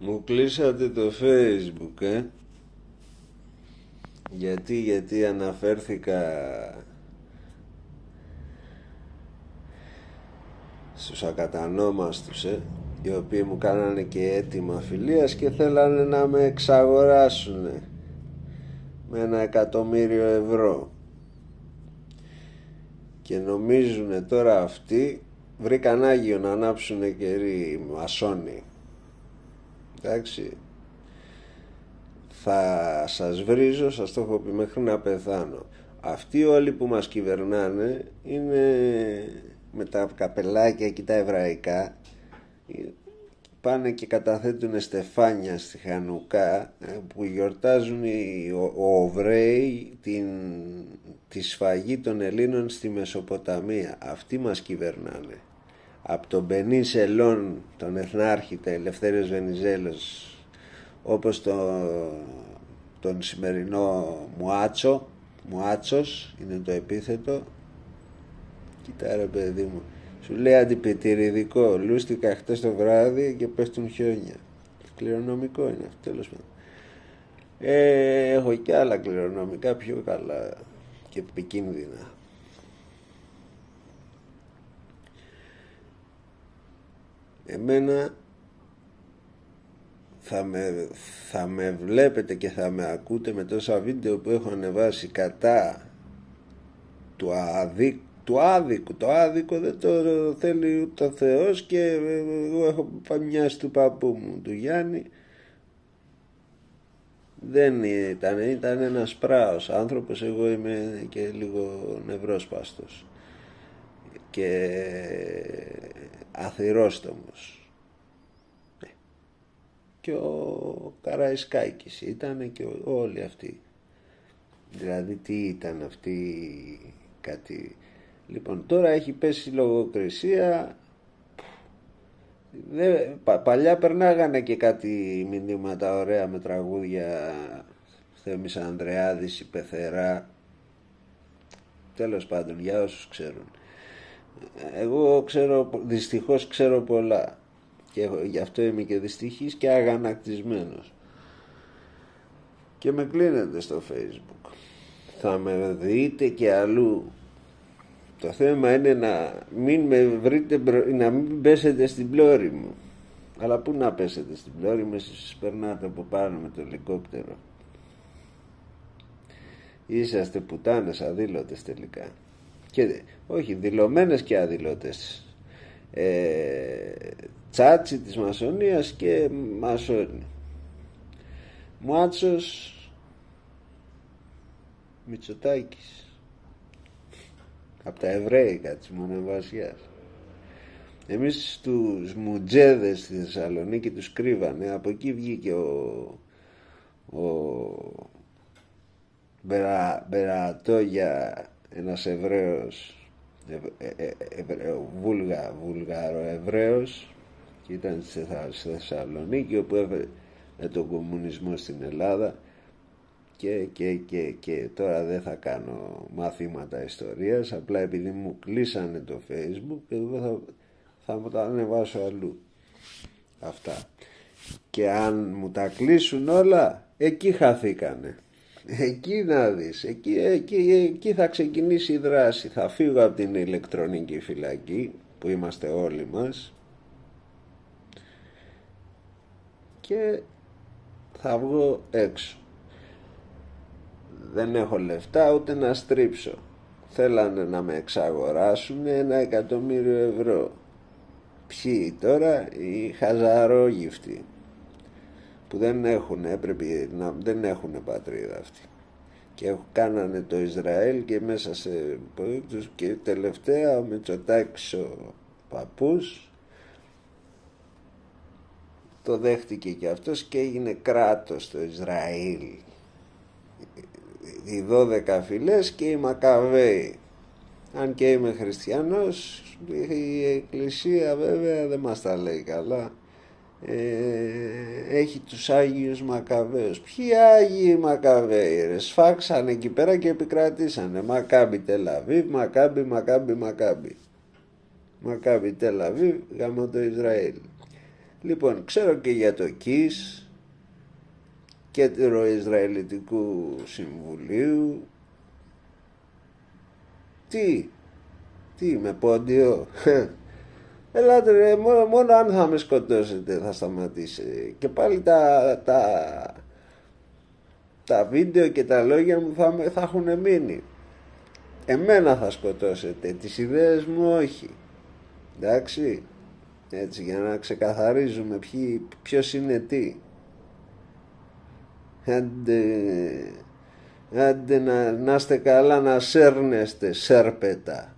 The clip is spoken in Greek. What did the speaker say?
Μου κλείσατε το Facebook, γιατί αναφέρθηκα στους ακατανόμαστους, οι οποίοι μου κάνανε και αίτημα φιλίας και θέλανε να με εξαγοράσουν με 1.000.000 ευρώ. Και νομίζουνε τώρα αυτοί βρήκαν Άγιο να ανάψουνε κερί, μασόνοι. Εντάξει, θα σας βρίζω, σας το έχω πει μέχρι να πεθάνω. Αυτοί όλοι που μας κυβερνάνε είναι με τα καπελάκια και τα εβραϊκά, πάνε και καταθέτουν στεφάνια στη Χανουκά που γιορτάζουν οι Οβραίοι τη σφαγή των Ελλήνων στη Μεσοποταμία. Αυτοί μας κυβερνάνε. Από τον Μπενί Σελών, τον Εθνάρχητα Ελευθέριος Βενιζέλος, όπως τον σημερινό Μουάτσος είναι το επίθετο. Κοίτα ρε παιδί μου, σου λέει αντιπετηριδικό, λούστηκα χτες το βράδυ και πέφτουν χιόνια. Κληρονομικό είναι αυτό, τέλος πάντων. Έχω και άλλα κληρονομικά πιο καλά και επικίνδυνα. Εμένα θα με βλέπετε και θα με ακούτε με τόσα βίντεο που έχω ανεβάσει κατά του άδικου. Το άδικο δεν το θέλει ούτε ο Θεός, και εγώ έχω μοιάσει του παππού μου, του Γιάννη. Δεν ήταν ένας πράος άνθρωπος. Εγώ είμαι και λίγο νευρόσπαστος και αθυρόστομος. Και ο Καραϊσκάκης ήταν και όλοι αυτοί. Δηλαδή τι ήταν αυτοί, κάτι. Λοιπόν, τώρα έχει πέσει η λογοκρισία. Παλιά περνάγανε και κάτι μηνύματα ωραία με τραγούδια, Θέμης Ανδρεάδης, η Πεθερά. Τέλος πάντων, για όσους ξέρουν. Εγώ δυστυχώς ξέρω πολλά, και γι' αυτό είμαι και δυστυχής και αγανακτισμένος. Και με κλείνετε στο Facebook. Θα με δείτε και αλλού. Το θέμα είναι να μην με βρείτε, να μην πέσετε στην πλώρη μου. Αλλά πού να πέσετε στην πλώρη μου, εσείς περνάτε από πάνω με το ελικόπτερο. Είσαστε πουτάνες αδήλωτες τελικά. Και όχι, δηλωμένες και αδήλωτες. Τσάτσι της μασονίας και μασόνι. Μουάτσος, Μητσοτάκης, από τα Εβραίικα της Μονεμβασιάς. Εμείς τους μουτζέδες στη Θεσσαλονίκη τους κρύβανε. Από εκεί βγήκε ο Μπερατόγια, ένας Εβραίος, Βούλγαρο-Εβραίος, και ήταν στη Θεσσαλονίκη, όπου έβρε τον κομμουνισμό στην Ελλάδα. Και τώρα δεν θα κάνω μαθήματα ιστορίας, απλά επειδή μου κλείσανε το Facebook, εγώ θα τα ανεβάσω αλλού αυτά. Και αν μου τα κλείσουν όλα, εκεί χαθήκανε. Εκεί να δεις, εκεί θα ξεκινήσει η δράση. Θα φύγω από την ηλεκτρονική φυλακή που είμαστε όλοι μας και θα βγω έξω. Δεν έχω λεφτά ούτε να στρίψω. Θέλανε να με εξαγοράσουν 1.000.000 ευρώ. Ποιοι τώρα? Οι χαζαρόγυφτοι που δεν έχουν πατρίδα αυτοί, και κάνανε το Ισραήλ και μέσα σε τους. Και τελευταία ο Μητσοτάκης, ο παππούς, το δέχτηκε και αυτός και έγινε κράτος το Ισραήλ. Οι 12 φυλές και οι Μακαβαίοι. Αν και είμαι χριστιανός, η Εκκλησία βέβαια δεν μας τα λέει καλά. Έχει τους Άγιους Μακαβαίους. Ποιοι Άγιοι Μακαβαίοι ρε? Σφάξανε εκεί πέρα και επικρατήσανε. Μακάμπι Τελαβίβ, Μακάμπι Τελαβίβ, γάμο το Ισραήλ. Λοιπόν, ξέρω και για το ΚΙΣ και του Ισραηλιτικού Συμβουλίου. Τι με πόντιο. Ελάτε ρε, μόνο αν θα με σκοτώσετε θα σταματήσει. Και πάλι τα βίντεο και τα λόγια μου θα έχουν μείνει. Εμένα θα σκοτώσετε, τις ιδέες μου όχι. Εντάξει, έτσι, για να ξεκαθαρίζουμε ποιος είναι τι. Άντε να είστε καλά, να σέρνεστε, σέρπετα.